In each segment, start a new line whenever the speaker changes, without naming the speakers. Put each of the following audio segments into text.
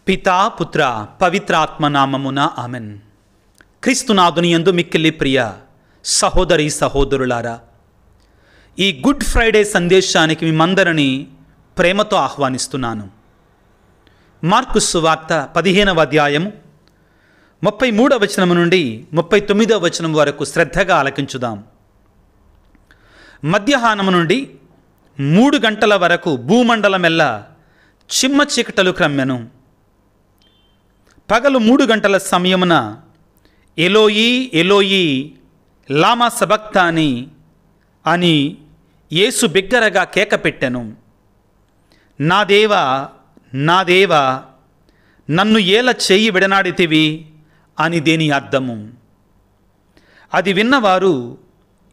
పితా పుత్ర పవిత్రాత్మ నామమున ఆమెన్. క్రీస్తునాథుని యందు మిక్కిలి ప్రియ సహోదరి సహోదరులారా, ఈ గుడ్ ఫ్రైడే సందేశానికి మిమ్మందరినీ ప్రేమతో ఆహ్వానిస్తున్నాను. మార్కు సువార్త 15వ అధ్యాయము 33వ వచనం నుండి 39వ వచనం వరకు శ్రద్ధగా ఆలకించుదాం. మధ్యాహ్నం నుండి 3 గంటల వరకు భూమండలమెల్లా చిమ్మ చీకటలు క్రమ్మెను. పగలు 3 గంటల సమయమున ఎలోయి ఎలోయి లామా సబక్తాని అని యేసు బిగ్గరగా కేక పెట్టెను. నా దేవా నా దేవా, నన్ను ఏల చెయ్యి విడనాడితివి అని దేని అర్థము. అది విన్నవారు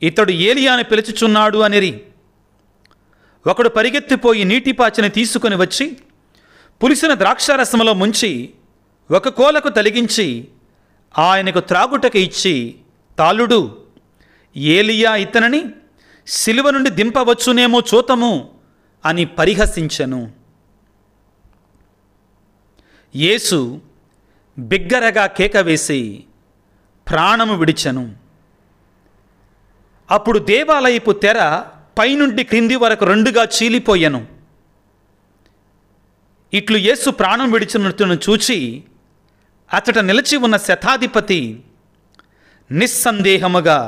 ఇతడు ఏలియాని పిలుచుచున్నాడు అనిరి. ఒకడు పరిగెత్తిపోయి నీటిపాచిని తీసుకుని వచ్చి పులిసిన ద్రాక్షారసములో ముంచి ఒక కోలకు తలిగించి ఆయనకు త్రాగుటకు ఇచ్చి, తాళుడు, ఏలియా ఇతనని సిలువ నుండి దింపవచ్చునేమో చూతము అని పరిహసించెను. యేసు బిగ్గరగా కేక వేసి ప్రాణము విడిచెను. అప్పుడు దేవాలయపు తెర పైనుండి క్రింది వరకు 2గా చీలిపోయెను. ఇట్లు యేసు ప్రాణం విడిచినట్టును చూచి అతట నిలిచి ఉన్న శతాధిపతి నిస్సందేహముగా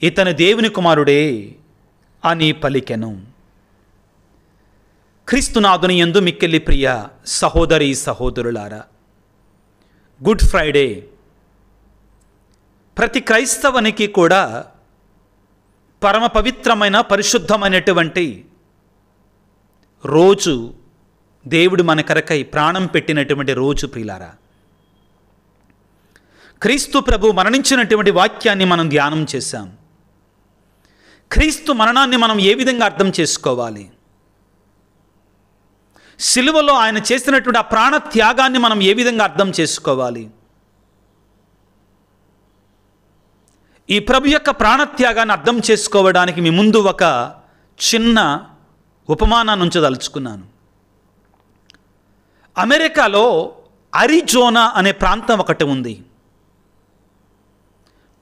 ఇతని దేవుని కుమారుడే అని పలికెను. క్రీస్తునాథుని యందు మిక్కిలి ప్రియ సహోదరి సహోదరులారా, గుడ్ ఫ్రైడే ప్రతి క్రైస్తవునికి కూడా పరమ పవిత్రమైన పరిశుద్ధమైనటువంటి రోజు. దేవుడు మన కొరకై ప్రాణం పెట్టినటువంటి రోజు. ప్రియులారా, క్రీస్తు ప్రభు మరణించినటువంటి వాక్యాన్ని మనం ధ్యానం చేశాం. క్రీస్తు మరణాన్ని మనం ఏ విధంగా అర్థం చేసుకోవాలి? సిలువలో ఆయన చేసినటువంటి ఆ ప్రాణ త్యాగాన్ని మనం ఏ విధంగా అర్థం చేసుకోవాలి? ఈ ప్రభు యొక్క ప్రాణత్యాగాన్ని అర్థం చేసుకోవడానికి మీ ముందు ఒక చిన్న ఉపమానాన్ని ఉంచదలుచుకున్నాను. అమెరికాలో అరిజోనా అనే ప్రాంతం ఒకటి ఉంది.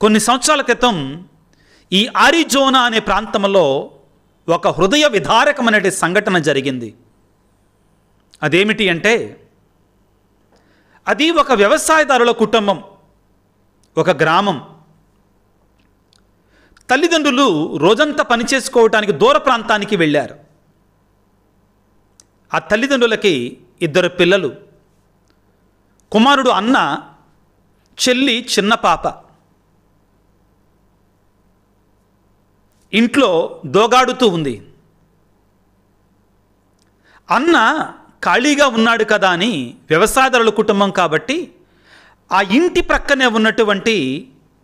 కొన్ని సంవత్సరాల క్రితం ఈ అరిజోనా అనే ప్రాంతంలో ఒక హృదయ విదారకమైన సంఘటన జరిగింది. అదేమిటి అంటే, అది ఒక వ్యవసాయదారుల కుటుంబం, ఒక గ్రామం. తల్లిదండ్రులు రోజంతా పనిచేసుకోవటానికి దూర ప్రాంతానికి వెళ్ళారు. ఆ తల్లిదండ్రులకి 2 పిల్లలు. కుమారుడు అన్న, చెల్లి చిన్న పాప. ఇంట్లో దోగాడుతూ ఉంది. అన్న ఖాళీగా ఉన్నాడు కదా అని, వ్యవసాయదారుల కుటుంబం కాబట్టి ఆ ఇంటి ప్రక్కనే ఉన్నటువంటి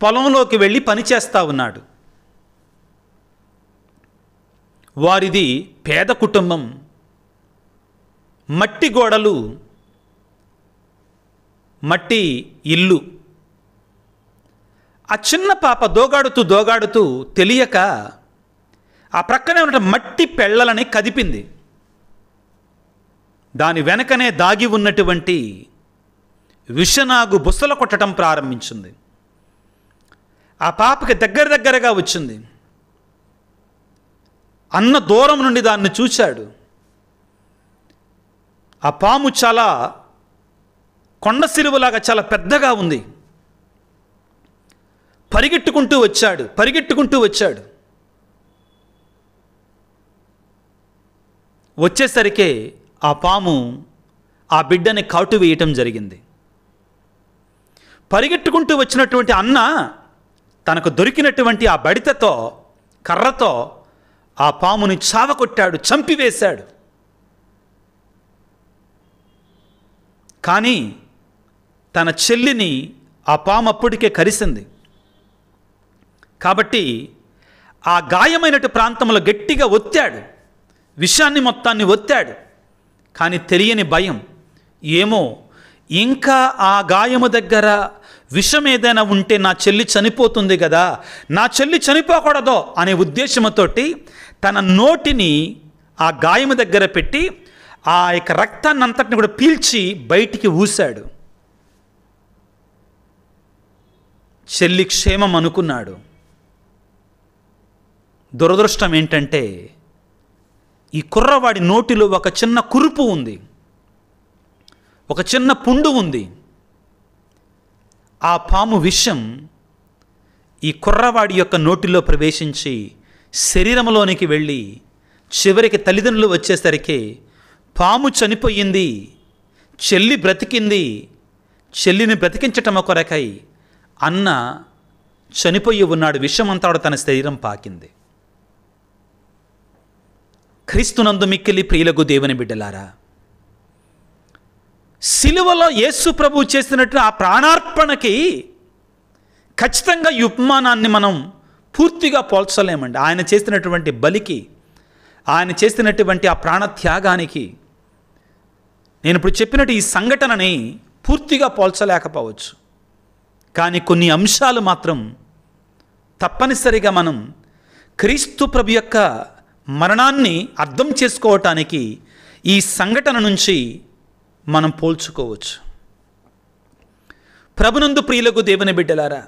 పొలంలోకి వెళ్ళి పనిచేస్తూ ఉన్నాడు. వారిది పేద కుటుంబం. మట్టి గోడలు, మట్టి ఇల్లు. ఆ చిన్న పాప దోగాడుతూ తెలియక ఆ ప్రక్కనే ఉన్న మట్టి పెళ్ళలని కదిపింది. దాని వెనకనే దాగి ఉన్నటువంటి విషనాగు బుసలు కొట్టడం ప్రారంభించింది. ఆ పాపకి దగ్గరగా వచ్చింది. అన్న దూరం నుండి దాన్ని చూశాడు. ఆ పాము చాలా కొండ సిలువలాగా చాలా పెద్దగా ఉంది. పరిగెట్టుకుంటూ వచ్చాడు. వచ్చేసరికి ఆ పాము ఆ బిడ్డని కాటు వేయటం జరిగింది. పరిగెట్టుకుంటూ వచ్చినటువంటి అన్న తనకు దొరికినటువంటి ఆ బడితతో, కర్రతో ఆ పాముని చావకొట్టాడు, చంపివేశాడు. కానీ తన చెల్లిని ఆ పాము అప్పటికే కరిసింది. కాబట్టి ఆ గాయమైనటు ప్రాంతంలో గట్టిగా ఒత్తాడు, విషాన్ని మొత్తాన్ని ఒత్తాడు. కానీ తెలియని భయం, ఏమో ఇంకా ఆ గాయము దగ్గర విషం ఏదైనా ఉంటే నా చెల్లి చనిపోతుంది కదా, నా చెల్లి చనిపోకూడదో అనే ఉద్దేశంతోటి తన నోటిని ఆ గాయము దగ్గర పెట్టి ఆ యొక్క రక్తాన్ని అంతటిని కూడా పీల్చి బయటికి ఊశాడు. చెల్లి క్షేమం అనుకున్నాడు. దురదృష్టం ఏంటంటే ఈ కుర్రవాడి నోటిలో ఒక చిన్న కురుపు ఉంది, ఒక చిన్న పుండు ఉంది. ఆ పాము విషం ఈ కుర్రవాడి యొక్క నోటిలో ప్రవేశించి శరీరంలోనికి వెళ్ళి చివరికి తల్లిదండ్రులు వచ్చేసరికి పాము చనిపోయింది, చెల్లి బ్రతికింది. చెల్లిని బ్రతికించటం కొరకై అన్న చనిపోయి ఉన్నాడు. విషమంతా తన శరీరం పాకింది. క్రీస్తునందు మిక్కిలి ప్రియులకు దేవుని బిడ్డలారా, సిలువలో యేసు ప్రభు చేసినట్టు ఆ ప్రాణార్పణకి ఖచ్చితంగా ఈ ఉపమానాన్ని మనం పూర్తిగా పోల్చలేమండి. ఆయన చేసినటువంటి బలికి, ఆయన చేసినటువంటి ఆ ప్రాణత్యాగానికి నేను ఇప్పుడు చెప్పినట్టు ఈ సంఘటనని పూర్తిగా పోల్చలేకపోవచ్చు. కానీ కొన్ని అంశాలు మాత్రం తప్పనిసరిగా మనం క్రీస్తు ప్రభు యొక్క మరణాన్ని అర్థం చేసుకోవటానికి ఈ సంఘటన నుంచి మనం పోల్చుకోవచ్చు. ప్రభునందు ప్రియులకు దేవుని బిడ్డలారా,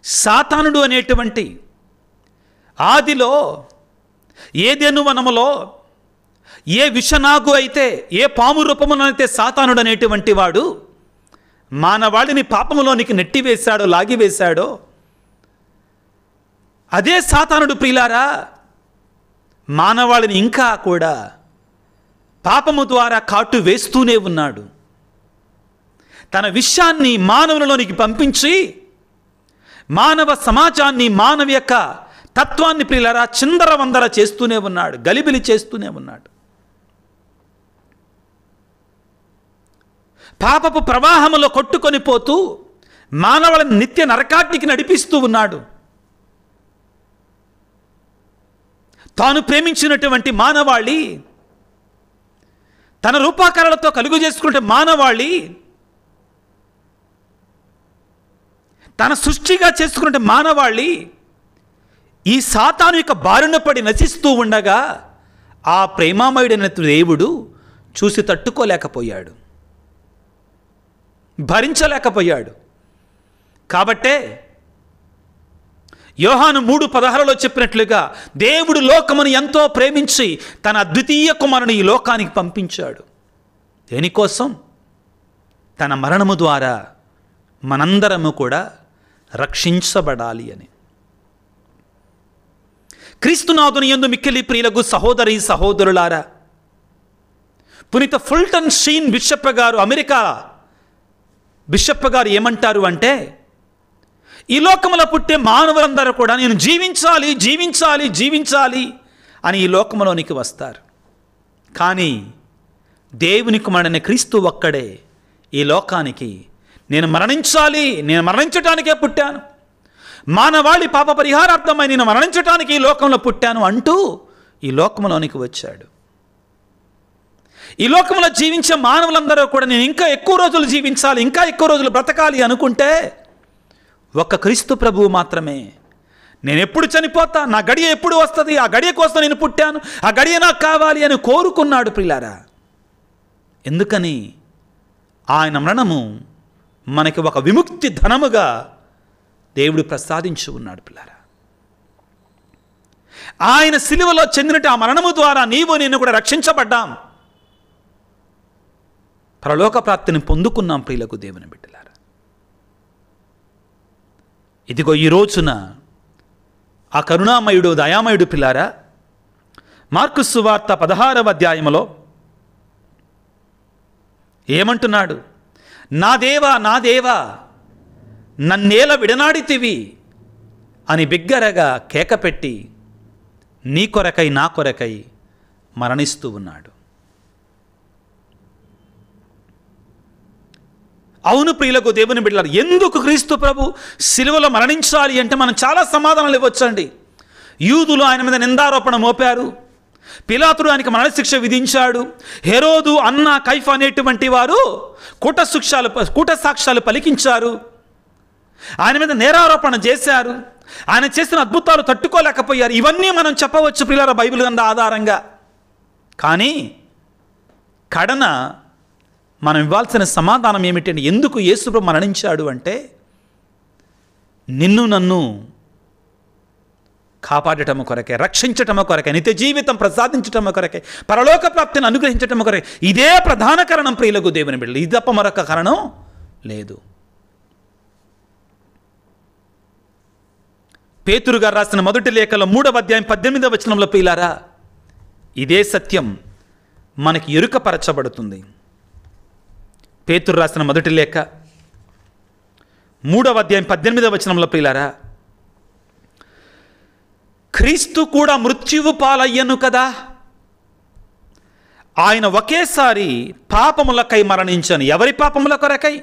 సాతానుడు అనేటువంటి ఆదిలో ఏదెను వనములో ఏ విషనాగు అయితే, ఏ పాము రూపమునైతే సాతానుడు అనేటువంటి వాడు మానవాళిని పాపములోనికి నెట్టివేశాడో, లాగివేశాడో, అదే సాతానుడు ప్రియులారా మానవాళిని ఇంకా కూడా పాపము ద్వారా కాటు వేస్తూనే ఉన్నాడు. తన విషయాన్ని మానవులలోనికి పంపించి మానవ సమాజాన్ని, మానవ యొక్క తత్వాన్ని ప్రియులారా చిందరవందర చేస్తూనే ఉన్నాడు, గలిబిలి చేస్తూనే ఉన్నాడు. పాపపు ప్రవాహములో కొట్టుకొని పోతూ మానవులను నిత్య నరకాగ్నికి నడిపిస్తూ ఉన్నాడు. తాను ప్రేమించినటువంటి మానవాళి, తన రూపాకారాలతో కలుగు చేసుకుంటే మానవాళి, తన సృష్టిగా చేసుకుంటే మానవాళి ఈ సాతాను యొక్క బారిన పడి నశిస్తూ ఉండగా ఆ ప్రేమామయుడైన దేవుడు చూసి తట్టుకోలేకపోయాడు, భరించలేకపోయాడు. కాబట్టే యోహాను 3:16లో చెప్పినట్లుగా దేవుడు లోకమును ఎంతో ప్రేమించి తన అద్వితీయ కుమారుని ఈ లోకానికి పంపించాడు. దేనికోసం? తన మరణము ద్వారా మనందరము కూడా రక్షించబడాలి అని. క్రీస్తునాథుని యందు మిక్కిలి ప్రియులకు సహోదరి సహోదరులారా, పునీత ఫుల్టన్ షీన్ బిషప్ గారు, అమెరికా బిషప్ గారు ఏమంటారు అంటే, ఈ లోకములో పుట్టే మానవులందరూ కూడా నేను జీవించాలి జీవించాలి జీవించాలి అని ఈ లోకములోనికి వస్తారు. కానీ దేవుని కుమారుడైన క్రీస్తు ఒక్కడే ఈ లోకానికి నేను మరణించాలి, నేను మరణించటానికే పుట్టాను, మానవాళి పాప పరిహారార్థమై నేను మరణించటానికి ఈ లోకంలో పుట్టాను అంటూ ఈ లోకంలోనికి వచ్చాడు. ఈ లోకంలో జీవించే మానవులందరూ కూడా నేను ఇంకా ఎక్కువ రోజులు జీవించాలి, ఇంకా ఎక్కువ రోజులు బ్రతకాలి అనుకుంటే ఒక్క క్రీస్తు ప్రభువు మాత్రమే నేను ఎప్పుడు చనిపోతా, నా గడియ ఎప్పుడు వస్తుంది, ఆ గడియ కోసం నేను పుట్టాను, ఆ గడియ నాకు కావాలి అని కోరుకున్నాడు ప్రియులారా. ఎందుకని? ఆయన మరణము మనకి ఒక విముక్తి ధనముగా దేవుడు ప్రసాదించి ఉన్నాడు పిల్లారా. ఆయన సిలువలో చెందినట్టు ఆ మరణము ద్వారా నీవు నేను కూడా రక్షించబడ్డాం, పరలోక ప్రాప్తిని పొందుకున్నాం ప్రియులకు దేవుని బిడ్డలారా. ఇదిగో ఈ రోజున ఆ కరుణామయుడు దయామయుడు పిల్లారా మార్కు సువార్త 16వ అధ్యాయములో ఏమంటున్నాడు? నా దేవా నా దేవా నన్నేల విడనాడితివి అని బిగ్గరగా కేకపెట్టి నీ కొరకై నా కొరకై మరణిస్తూ ఉన్నాడు. అవును ప్రియులకు దేవుని బిడ్డలారా, ఎందుకు క్రీస్తు ప్రభు సిలువలో మరణించాలి అంటే మనం చాలా సమాధానాలు ఇవ్వచ్చండి. యూదులు ఆయన మీద నిందారోపణ మోపారు, పిలాతుడు ఆయనకి మరణశిక్ష విధించాడు, హెరోదు, అన్న, కైఫ్ అనేటువంటి వారు కూట సాక్ష్యాలు పలికించారు, ఆయన మీద నేరారోపణ చేశారు, ఆయన చేసిన అద్భుతాలు తట్టుకోలేకపోయారు. ఇవన్నీ మనం చెప్పవచ్చు ప్రియులారా బైబిల్ గ్రంథ ఆధారంగా. కానీ కడన మనం ఇవ్వాల్సిన సమాధానం ఏమిటంటే, ఎందుకు యేసుప్రభు మరణించాడు అంటే, నిన్ను నన్ను కాపాడటము కొరకే, రక్షించటము కొరకే, నిత్య జీవితం ప్రసాదించటము కొరకే, పరలోక ప్రాప్తిని అనుగ్రహించటము కొరకే. ఇదే ప్రధాన కారణం ప్రియులకు దేవుని బిడ్డలు. ఇది తప్ప మరొక కారణం లేదు. పేతురు గారు రాసిన మొదటి లేఖలో 3వ అధ్యాయం 18వ వచనంలో ప్రియులారా, ఇదే సత్యం మనకి ఎరుకపరచబడుతుంది. పేతురు రాసిన మొదటి లేఖ 3వ అధ్యాయం 18వ వచనంలో ప్రియులారా, క్రీస్తు కూడా మృత్యువు పాలయ్యను కదా, ఆయన ఒకేసారి పాపములకై మరణించను. ఎవరి పాపముల కొరకై?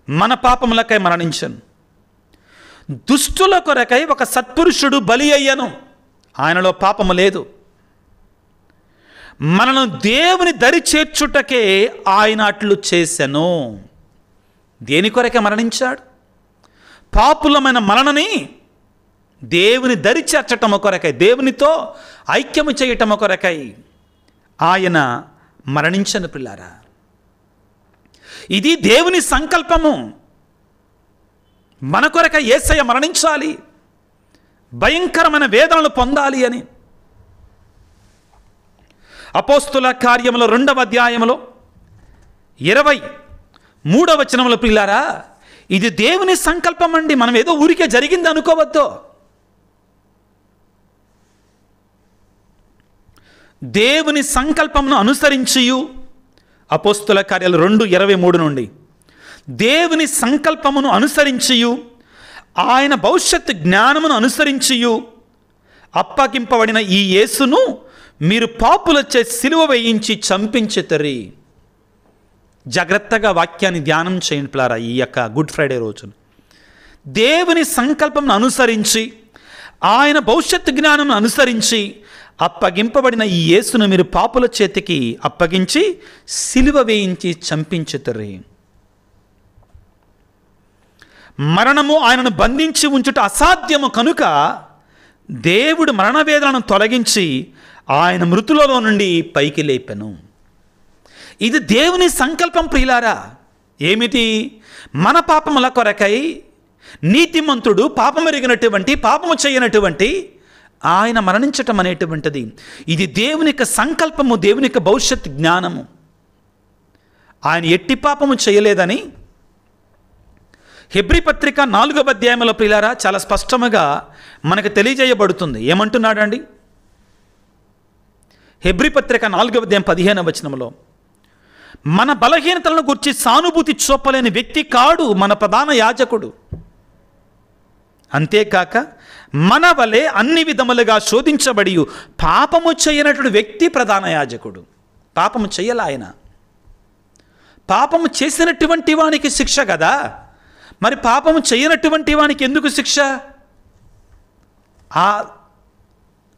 మన పాపములకై మరణించను. దుష్టుల కొరకై ఒక సత్పురుషుడు బలి అయ్యను. ఆయనలో పాపము లేదు. మనను దేవుని దరి చేర్చుటకే ఆయన అట్లు చేసెను. దేని కొరకే మరణించాడు? పాపులమైన మననని దేవుని దరి చేర్చటము కొరకై, దేవునితో ఐక్యము చేయటము కొరకై ఆయన మరణించను పిల్లారా. ఇది దేవుని సంకల్పము. మన కొరకై యేసయ్య మరణించాలి, భయంకరమైన వేదనలు పొందాలి అని. అపోస్తుల కార్యములో 2వ అధ్యాయములో 23వ వచనములో పిల్లారా, ఇది దేవుని సంకల్పం అండి. మనం ఏదో ఊరికే జరిగింది అనుకోవద్దు. దేవుని సంకల్పమును అనుసరించియు, అపోస్తుల కార్యాలు 2:23 నుండి, దేవుని సంకల్పమును అనుసరించియు, ఆయన భవిష్యత్తు జ్ఞానమును అనుసరించియు అప్పగింపబడిన ఈ యేసును మీరు పాపులచే సిలువ వేయించి చంపించితిరి. జాగ్రత్తగా వాక్యాన్ని ధ్యానం చేయండి పిల్లారా. ఈ యొక్క గుడ్ ఫ్రైడే రోజున దేవుని సంకల్పమును అనుసరించి, ఆయన భవిష్యత్తు జ్ఞానం అనుసరించి అప్పగింపబడిన ఈ యేసును మీరు పాపుల చేతికి అప్పగించి సిలువ వేయించి చంపించితిరి. మరణము ఆయనను బంధించి ఉంచుట అసాధ్యము కనుక దేవుడు మరణవేదనను తొలగించి ఆయన మృతులలో నుండి పైకి లేపెను. ఇది దేవుని సంకల్పం ప్రియులారా. ఏమిటి? మన పాపముల కొరకై నీతిమంతుడు, పాపమెరిగినటువంటి, పాపము చేయనటువంటి ఆయన మరణించటం అనేటువంటిది ఇది దేవుని యొక్క సంకల్పము, దేవుని యొక్క భవిష్యత్ జ్ఞానము. ఆయన ఎట్టి పాపము చేయలేదని హెబ్రీ పత్రిక 4వ అధ్యాయంలో ప్రియులారా చాలా స్పష్టముగా మనకు తెలియజేయబడుతుంది. ఏమంటున్నాడండి? హెబ్రీ పత్రిక 4వ అధ్యాయం 15వ వచనంలో, మన బలహీనతలను గురించి సానుభూతి చూపలేని వ్యక్తి కాడు మన ప్రధాన యాజకుడు. అంతేకాక మన వలె అన్ని విధములుగా శోధించబడి పాపము చేయనటువంటి వ్యక్తి ప్రధాన యాజకుడు. పాపము చేయల ఆయన. పాపము చేసినటువంటి వానికి శిక్ష కదా, మరి పాపము చేయనటువంటి వానికి ఎందుకు శిక్ష? ఆ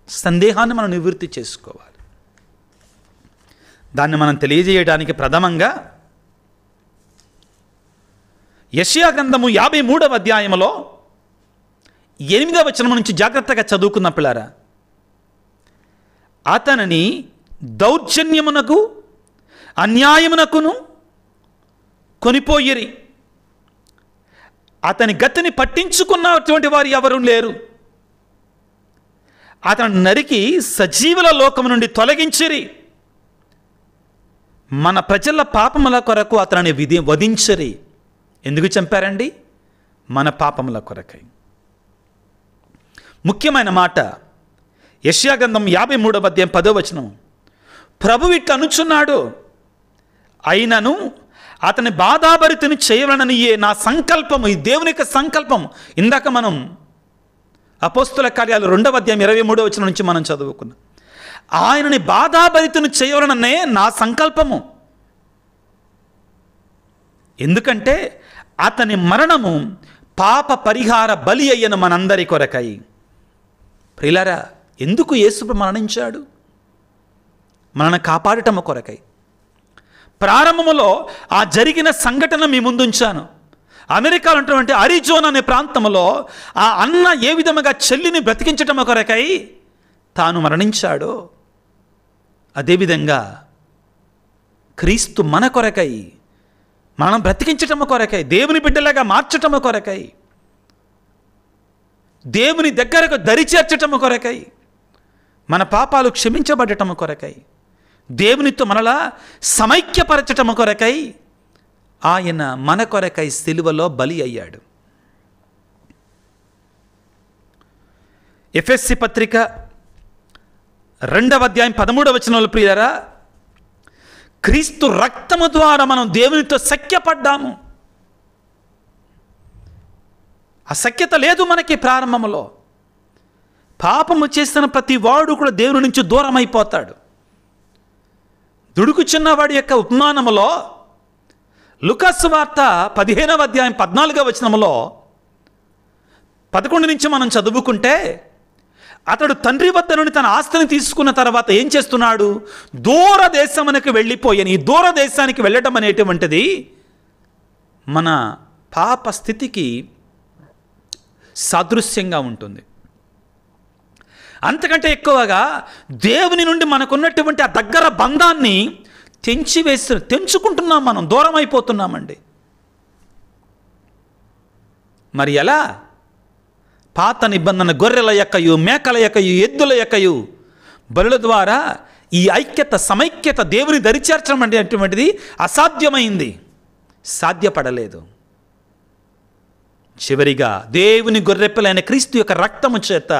సందేహాన్ని మనం నివృత్తి చేసుకోవాలి. దాన్ని మనం తెలియజేయడానికి ప్రథమంగా యెషయా గ్రంథము 53వ అధ్యాయములో 8వ వచనం నుంచి జాగ్రత్తగా చదువుకున్న పిల్లారా, అతనిని దౌర్జన్యమునకు అన్యాయమునకును కొనిపోయిరి, అతని గతిని పట్టించుకున్నటువంటి వారు ఎవరు లేరు. అతను నరికి సజీవుల లోకము నుండి తొలగించిరి, మన ప్రజల పాపముల కొరకు అతనిని వధించరి. ఎందుకు చంపారండి? మన పాపముల కొరకై. ముఖ్యమైన మాట యెషయా గ్రంథం 53వ అధ్యాయం 10వ వచనం. ప్రభువు ఇట్లా అనుచున్నాడు, అయినను అతని బాధాభరితుని చేయవలననియే నా సంకల్పము. ఈ దేవుని యొక్క సంకల్పం. ఇందాక మనం అపోస్తుల కార్యాలు 2వ అధ్యాయం 23వ వచనం నుంచి మనం చదువుకున్నాం. ఆయనని బాధాభరితుని చేయవలననే నా సంకల్పము. ఎందుకంటే అతని మరణము పాప పరిహార బలి అయ్యను మనందరి కొరకై. ప్రియులారా, ఎందుకు యేసు మరణించాడు? మనల్ని కాపాడటము కొరకై. ప్రారంభములో ఆ జరిగిన సంఘటన మీ ముందుంచాను. అమెరికాలో ఉన్నటువంటి అరిజోనా అనే ప్రాంతంలో ఆ అన్న ఏ విధముగా చెల్లిని బ్రతికించటం కొరకై తాను మరణించాడో, అదేవిధంగా క్రీస్తు మన కొరకై, మనం బ్రతికించటము కొరకై, దేవుని బిడ్డలాగా మార్చటము కొరకై, దేవుని దగ్గరకు దరిచేర్చటము కొరకై, మన పాపాలు క్షమించబడటము కొరకై, దేవునితో మనలా సమైక్యపరచటము కొరకై ఆయన మన కొరకై సిలువలో బలి అయ్యాడు. ఎఫెసీ పత్రిక 2వ అధ్యాయం 13వ వచనంలో ప్రియులారా, క్రీస్తు రక్తము ద్వారా మనం దేవునితో సఖ్యపడ్డాము. ఆ సఖ్యత లేదు మనకి ప్రారంభంలో. పాపము చేసిన ప్రతి వాడు కూడా దేవుని నుంచి దూరం అయిపోతాడు. దుడుకు చిన్నవాడి యొక్క ఉపమానములో లూకాసు వార్త 15వ అధ్యాయం 14వ వచనములో 11 నుంచి మనం చదువుకుంటే, అతడు తండ్రి వద్ద నుండి తన ఆస్తిని తీసుకున్న తర్వాత ఏం చేస్తున్నాడు? దూర దేశమునకు వెళ్ళిపోయాను. ఈ దూర దేశానికి వెళ్ళటం అనేటువంటిది మన పాప స్థితికి సాదృశ్యంగా ఉంటుంది. అంతకంటే ఎక్కువగా దేవుని నుండి మనకున్నటువంటి ఆ దగ్గర బంధాన్ని తెంచుకుంటున్నాం, మనం దూరం అయిపోతున్నామండి. మరి ఎలా? పాత నిబంధన గొర్రెల యొక్కయు, మేకల యొక్కయు, ఎద్దుల యొక్కయు బలుల ద్వారా ఈ ఐక్యత, సమైక్యత, దేవుని దరిచేర్చడం అనేటువంటిది అసాధ్యమైంది, సాధ్యపడలేదు. చివరిగా దేవుని గొర్రెపిల్లైన క్రీస్తు యొక్క రక్తము చేత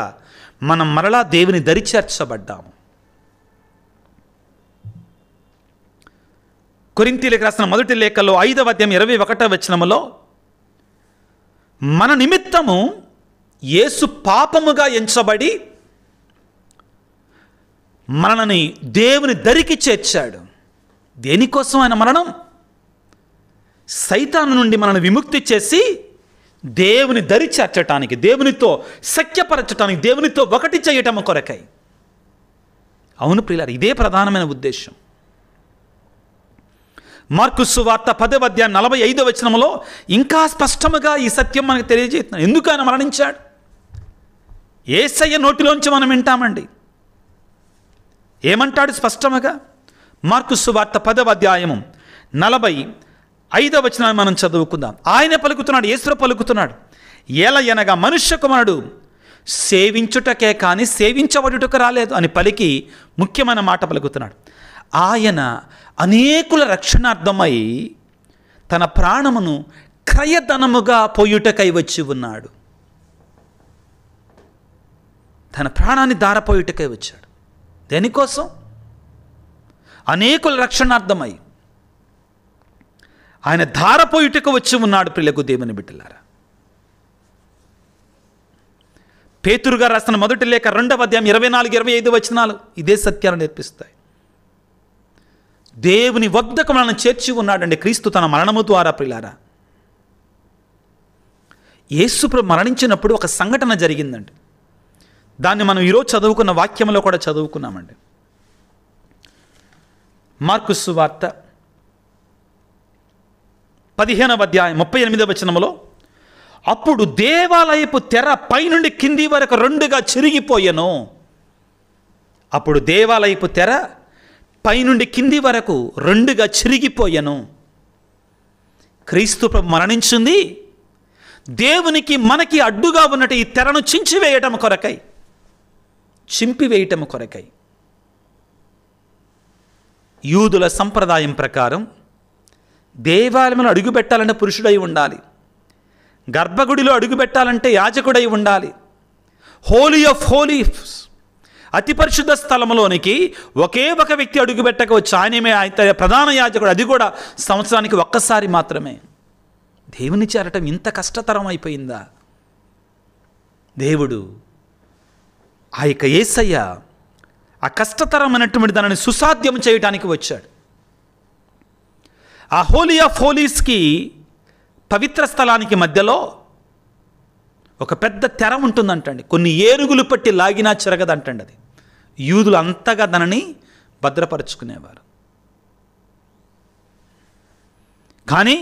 మనం మరలా దేవుని దరిచేర్చబడ్డాము. కొరింథీయులకు రాసిన మొదటి లేఖలో 5వ అధ్యాయం 21వ వచనములో, మన నిమిత్తము యేసు పాపముగా ఎంచబడి మనల్ని దేవుని దరికి చేర్చాడు. దేనికోసం ఆయన మరణం? సైతాను నుండి మనల్ని విముక్తి చేసి దేవుని దరి చేర్చటానికి, దేవునితో సఖ్యపరచటానికి, దేవునితో ఒకటి చేయటం కొరకై. అవును ప్రియులారా, ఇదే ప్రధానమైన ఉద్దేశం. మార్కు సువార్త 10వ అధ్యాయం 45వ వచనములో ఇంకా స్పష్టముగా ఈ సత్యం మనకు తెలియజేస్తున్నాడు. ఎందుకు ఆయన మరణించాడు? యేసయ్య నోటిలోంచి మనం వింటామండి. ఏమంటాడు స్పష్టముగా? మార్కు సువార్త 10వ అధ్యాయము 45వ వచనాన్ని మనం చదువుకుందాం. ఆయన పలుకుతున్నాడు, యేసు పలుకుతున్నాడు, ఏలయనగా మనుష్య కుమారుడు సేవించుటకే కానీ సేవించబడుటకు రాలేదు అని పలికి ముఖ్యమైన మాట పలుకుతున్నాడు. ఆయన అనేకుల రక్షణార్థమై తన ప్రాణమును క్రయధనముగా పోయుటకై వచ్చి ఉన్నాడు. తన ప్రాణాన్ని దారపోయుటకై వచ్చాడు. దేనికోసం? అనేకుల రక్షణార్థమై ఆయన ధారపోయుటకు వచ్చి ఉన్నాడు. ప్రియులకు దేవుని బిడ్డలారా, పేతురు గారు రాసిన మొదటి లేఖ 2వ అధ్యాయం 24-25 వచనాలు ఇదే సత్యాన్ని నేర్పిస్తాయి. దేవుని వద్దకు మనల్ని చేర్చి ఉన్నాడండి క్రీస్తు తన మరణము ద్వారా. ప్రియులారా, యేసు మరణించినప్పుడు ఒక సంఘటన జరిగిందండి. దాన్ని మనం ఈరోజు చదువుకున్న వాక్యంలో కూడా చదువుకున్నామండి. మార్కు సువార్త 15వ అధ్యాయం 38వ వచనములో, అప్పుడు దేవాలయపు తెర పైనుండి కింది వరకు 2గా చిరిగిపోయెను. అప్పుడు దేవాలయపు తెర పైనుండి కింది వరకు 2గా చిరిగిపోయెను. క్రీస్తు మరణించింది దేవునికి మనకి అడ్డుగా ఉన్నట్టు ఈ తెరను చింపివేయటం కొరకై. యూదుల సంప్రదాయం ప్రకారం దేవాలయంలో అడుగుపెట్టాలంటే పురుషుడై ఉండాలి, గర్భగుడిలో అడుగుపెట్టాలంటే యాజకుడై ఉండాలి. హోలీ ఆఫ్ హోలీస్, అతి పరిశుద్ధ స్థలంలోనికి ఒకే ఒక వ్యక్తి అడుగుపెట్టవచ్చు. ఆయనమే ప్రధాన యాజకుడు, అది కూడా సంవత్సరానికి ఒక్కసారి మాత్రమే. దేవుని చేరటం ఇంత కష్టతరం అయిపోయిందా? దేవుడు ఆ యొక్క యేసయ్య ఆ కష్టతరమైనటువంటి దానిని సుసాధ్యం చేయడానికి వచ్చాడు. ఆ హోలీ ఆఫ్ హోలీస్కి, పవిత్ర స్థలానికి మధ్యలో ఒక పెద్ద తెర ఉంటుందంటండి. కొన్ని ఏనుగులు పట్టి లాగినా చెరగదంటండి. అది యూదులు అంతగా దానిని భద్రపరుచుకునేవారు. కానీ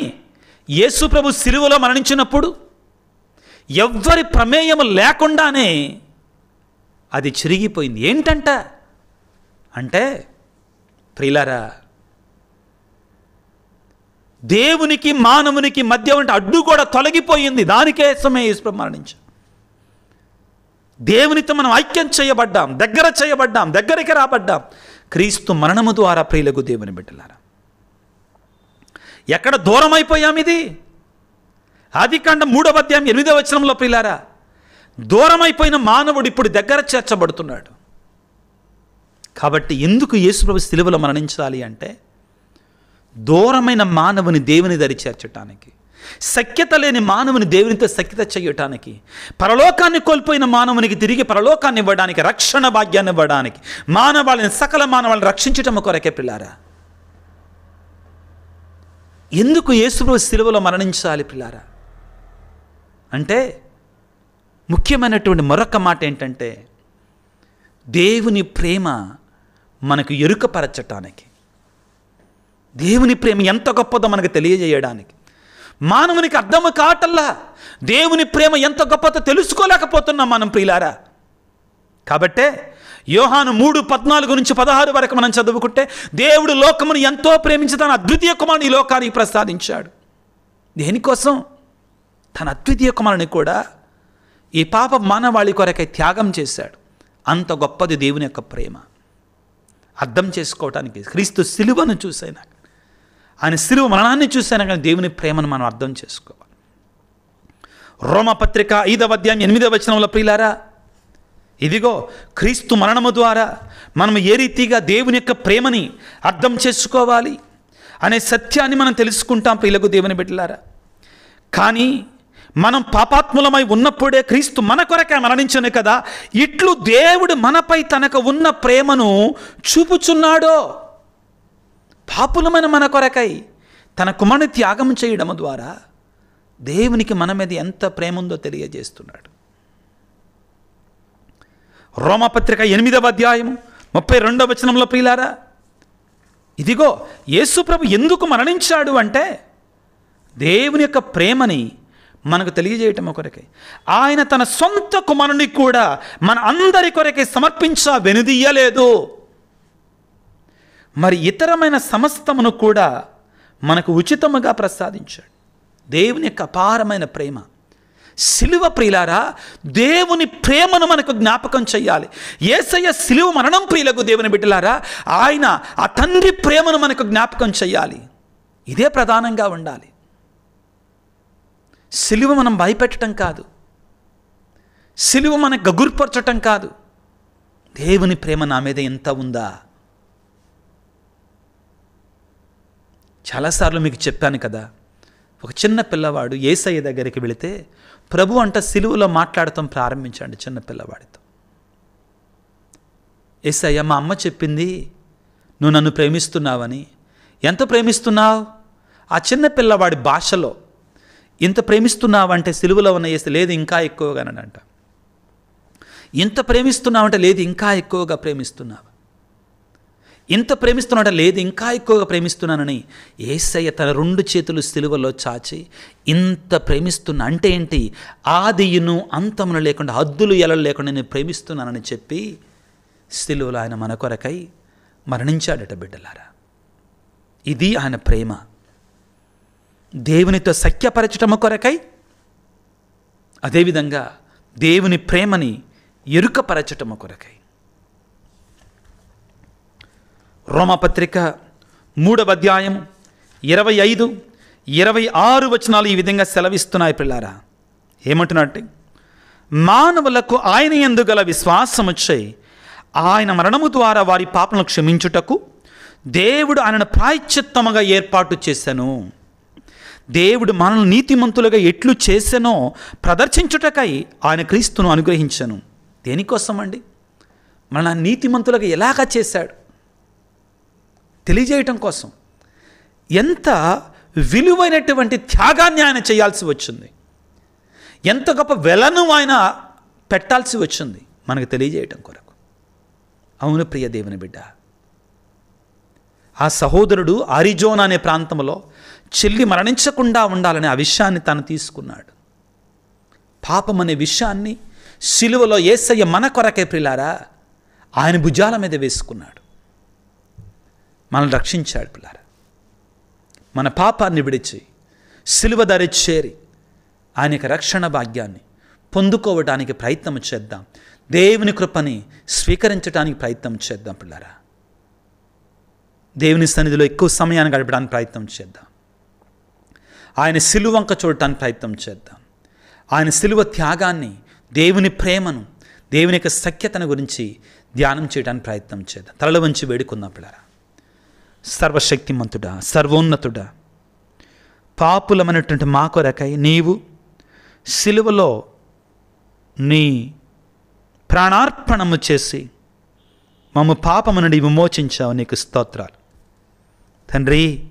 యేసు ప్రభు సిలువలో మరణించినప్పుడు ఎవ్వరి ప్రమేయం లేకుండానే అది చిరిగిపోయింది. ఏంటంట అంటే, ప్రియులారా, దేవునికి మానవునికి మధ్య వంటి అడ్డు కూడా తొలగిపోయింది. దానికోసమే యేసు మరణించాడు. దేవునితో మనం ఐక్యం చేయబడ్డాం, దగ్గరికి రాబడ్డాం క్రీస్తు మరణము ద్వారా. ప్రియులకు దేవుని బిడ్డలారా, ఎక్కడ దూరం అయిపోయాం? ఇది ఆదికాండం 3వ అధ్యాయం 8వ వచనంలో ప్రియులారా, దూరం అయిపోయిన మానవుడు ఇప్పుడు దగ్గర చేర్చబడుతున్నాడు. కాబట్టి ఎందుకు యేసుప్రభు శిలువలో మరణించాలి అంటే, దూరమైన మానవుని దేవుని దరి చేర్చటానికి, సఖ్యత లేని మానవుని దేవునితో సఖ్యత చేయటానికి, పరలోకాన్ని కోల్పోయిన మానవునికి తిరిగి పరలోకాన్ని ఇవ్వడానికి, రక్షణ భాగ్యాన్ని ఇవ్వడానికి, మానవాళిని సకల మానవాళిని రక్షించటం కొరకే పిల్లారా. ఎందుకు యేసుప్రభు శిలువలో మరణించాలి పిల్లారా అంటే, ముఖ్యమైనటువంటి మరొక మాట ఏంటంటే, దేవుని ప్రేమ మనకు ఎరుకపరచటానికి, దేవుని ప్రేమ ఎంత గొప్పదో మనకు తెలియజేయడానికి. మానవునికి అర్థము కావటల్లా, దేవుని ప్రేమ ఎంత గొప్పదో తెలుసుకోలేకపోతున్నాం మనం ప్రియులారా. కాబట్టే యోహాను 3:14-16 వరకు మనం చదువుకుంటే, దేవుడు లోకమును ఎంతో ప్రేమించి తన అద్వితీయ కుమారుని ఈ లోకానికి ప్రసాదించాడు. దేనికోసం? తన అద్వితీయ కుమారుని కూడా ఈ పాప మానవాళి కొరకై త్యాగం చేశాడు. అంత గొప్పది దేవుని యొక్క ప్రేమ. అర్థం చేసుకోవటానికి క్రీస్తు సిలువను చూసైనా, ఆయన సిలువ మరణాన్ని చూసైనా కానీ దేవుని ప్రేమను మనం అర్థం చేసుకోవాలి. రోమపత్రిక 5వ అధ్యాయం 8వ వచనంలో ప్రియులారా, ఇదిగో క్రీస్తు మరణము ద్వారా మనం ఏ రీతిగా దేవుని యొక్క ప్రేమని అర్థం చేసుకోవాలి అనే సత్యాన్ని మనం తెలుసుకుంటాం ప్రియులకు దేవుని బిడ్డలారా. కానీ మనం పాపాత్ములమై ఉన్నప్పుడే క్రీస్తు మన కొరకే మరణించను కదా, ఇట్లు దేవుడు మనపై తనకు ఉన్న ప్రేమను చూపుచున్నాడో. పాపులమైన మన కొరకై తన కుమారుని త్యాగం చేయడం ద్వారా దేవునికి మన మీద ఎంత ప్రేమ ఉందో తెలియజేస్తున్నాడు. రోమపత్రిక 8వ అధ్యాయం 32వ వచనంలో ప్రియులారా, ఇదిగో యేసుప్రభు ఎందుకు మరణించాడు అంటే, దేవుని యొక్క ప్రేమని మనకు తెలియజేయటం కొరకే. ఆయన తన సొంత కుమారుని కూడా మన అందరి కొరకే వెనుదీయలేదు. మరి ఇతరమైన సమస్తమును కూడా మనకు ఉచితముగా ప్రసాదించాడు. దేవుని యొక్క అపారమైన ప్రేమ. సిలువ ప్రియులారా, దేవుని ప్రేమను మనకు జ్ఞాపకం చెయ్యాలి. యేసయ్య సిలువ మరణం ప్రియులకు దేవుని బిడ్డలారా, ఆయన ఆ తండ్రి ప్రేమను మనకు జ్ఞాపకం చెయ్యాలి. ఇదే ప్రధానంగా ఉండాలి. సిలువ మనం భయపెట్టడం కాదు, సిలువ మనకు గగుర్పరచటం కాదు. దేవుని ప్రేమ నా మీద ఎంత ఉందా? చాలాసార్లు మీకు చెప్పాను కదా, ఒక చిన్న పిల్లవాడు యేసయ్య దగ్గరికి వెళితే ప్రభు అంట సిలువలో మాట్లాడటం ప్రారంభించాడు చిన్న పిల్లవాడితో. యేసయ్య, మా అమ్మ చెప్పింది నువ్వు నన్ను ప్రేమిస్తున్నావని. ఎంత ప్రేమిస్తున్నావు? ఆ చిన్న పిల్లవాడి భాషలో ఇంత ప్రేమిస్తున్నావంటే సిలువలో ఉన్న యేసు, లేదు ఇంకా ఎక్కువగానంట. ఇంత ప్రేమిస్తున్నావంటే, లేదు ఇంకా ఎక్కువగా ప్రేమిస్తున్నావు. ఇంత ప్రేమిస్తున్నావంటే, లేదు ఇంకా ఎక్కువగా ప్రేమిస్తున్నానని యేసయ్య తన 2 చేతులు సిలువలో చాచి ఇంత ప్రేమిస్తున్నా అంటే ఏంటి, ఆదియును అంతమును లేకుండా, హద్దులు ఎలలు లేకుండా నేను ప్రేమిస్తున్నానని చెప్పి సిలువలో ఆయన మన కొరకై మరణించాడట బిడ్డలారా. ఇది ఆయన ప్రేమ. దేవునితో సఖ్యపరచటము కొరకై, అదేవిధంగా దేవుని ప్రేమని ఎరుకపరచటము కొరకై. రోమపత్రిక 3వ అధ్యాయం 25, 26 వచనాలు ఈ విధంగా సెలవిస్తున్నాయి పిల్లారా. ఏమంటున్నట్టు, మానవులకు ఆయన యందు గల విశ్వాసముచ్చై ఆయన మరణము ద్వారా వారి పాపలను క్షమించుటకు దేవుడు ఆయనను ప్రాయశ్చిత్తముగా ఏర్పాటు చేశాను. దేవుడు మనల్ని నీతిమంతులుగా ఎట్లు చేసెనో ప్రదర్శించుటకై ఆయన క్రీస్తును అనుగ్రహించను. దేనికోసం అండి? మన నీతిమంతులుగా ఎలాగా చేశాడు తెలియజేయటం కోసం. ఎంత విలువైనటువంటి త్యాగాన్ని ఆయన చేయాల్సి వచ్చింది, ఎంత గొప్ప వెలను ఆయన పెట్టాల్సి వచ్చింది మనకు తెలియజేయటం కొరకు. అవును ప్రియ దేవుని బిడ్డ, ఆ సహోదరుడు అరిజోనా అనే ప్రాంతంలో చెల్లి మరణించకుండా ఉండాలనే ఆ విషయాన్ని తాను తీసుకున్నాడు. పాపం అనే విషయాన్ని సిలువలో యేసయ్య మన కొరకే ప్రియులారా ఆయన భుజాల మీద వేసుకున్నాడు, మనల్ని రక్షించాడు పిల్లారా. మన పాపాన్ని విడిచి సిలువ దరి చేరి ఆయనకి రక్షణ భాగ్యాన్ని పొందుకోవడానికి ప్రయత్నం చేద్దాం. దేవుని కృపని స్వీకరించడానికి ప్రయత్నం చేద్దాం. పిల్లరా, దేవుని సన్నిధిలో ఎక్కువ సమయాన్ని గడపడానికి ప్రయత్నం చేద్దాం. ఆయన సిలువ వంక చూడటానికి ప్రయత్నం చేద్దాం. ఆయన సిలువ త్యాగాన్ని, దేవుని ప్రేమను, దేవుని యొక్క సఖ్యతను గురించి ధ్యానం చేయడానికి ప్రయత్నం చేద్దాం. తలలు వంచి వేడుకుందాం. పిల్లరా, సర్వశక్తిమంతుడా, సర్వోన్నతుడా, పాపులమైనటువంటి మా కొరకై నీవు సిలువలో నీ ప్రాణార్పణము చేసి మమ్మ పాపము నుండి విమోచించావు. నీకు స్తోత్రాలు తండ్రి.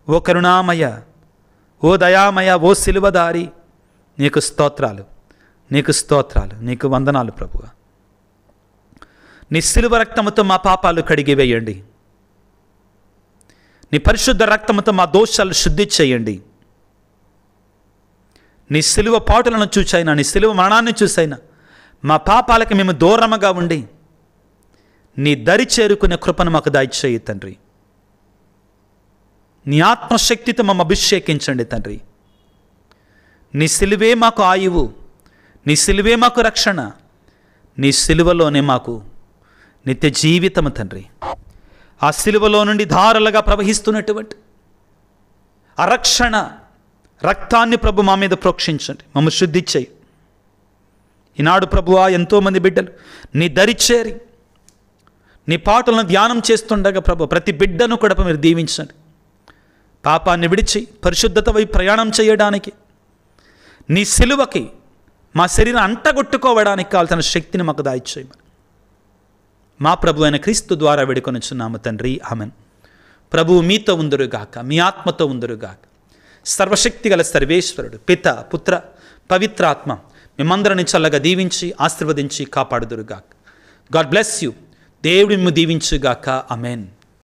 ఓ కరుణామయ, ఓ దయామయ, ఓ సిలువదారి, నీకు స్తోత్రాలు, నీకు స్తోత్రాలు, నీకు వందనాలు ప్రభువా. నీ సిలువ రక్తముతో మా పాపాలు కడిగివేయండి. నీ పరిశుద్ధ రక్తముతో మా దోషాలు శుద్ధి చేయండి. నీ సిలువ పాటులను చూసైనా, నీ సిలువ మరణాన్ని చూసైనా మా పాపాలకి మేము దూరముగా ఉండి నీ దరి చేరుకునే కృపను మాకు దయచేయి తండ్రి. నీ ఆత్మశక్తితో మమ్మ అభిషేకించండి తండ్రి. నీ సిలువే మాకు ఆయువు, నీ సిలువే మాకు రక్షణ, నీ సిలువలోనే మాకు నిత్య జీవితము తండ్రి. ఆ సిలువలో నుండి ధారలుగా ప్రవహిస్తున్నటువంటి ఆ రక్షణ రక్తాన్ని ప్రభు మా మీద ప్రోక్షించండి, మమ్మ శుద్ధి చేయి. ఈనాడు ప్రభువా, ఎంతోమంది బిడ్డలు నీ దరి చేరి నీ పాటలను ధ్యానం చేస్తుండగా ప్రభు ప్రతి బిడ్డను కూడా మీరు దీవించండి. పాపాన్ని విడిచి పరిశుద్ధత వైపు ప్రయాణం చేయడానికి, నీ సిలువకి మా శరీరం అంటగొట్టుకోవడానికి కావాల్సిన శక్తిని మాకు దయచేయమని మా ప్రభు అయిన క్రీస్తు ద్వారా వేడుకొనుచున్నాము తండ్రి. ఆమెన్. ప్రభువు మీతో ఉందురుగాక, మీ ఆత్మతో ఉందురుగాక. సర్వశక్తి గల సర్వేశ్వరుడు పిత, పుత్ర, పవిత్రాత్మ మిమ్మందరిని చల్లగా దీవించి ఆశీర్వదించి కాపాడుదురుగాక. God bless you. దేవుడి మిమ్ము దీవించుగాక. ఆమెన్.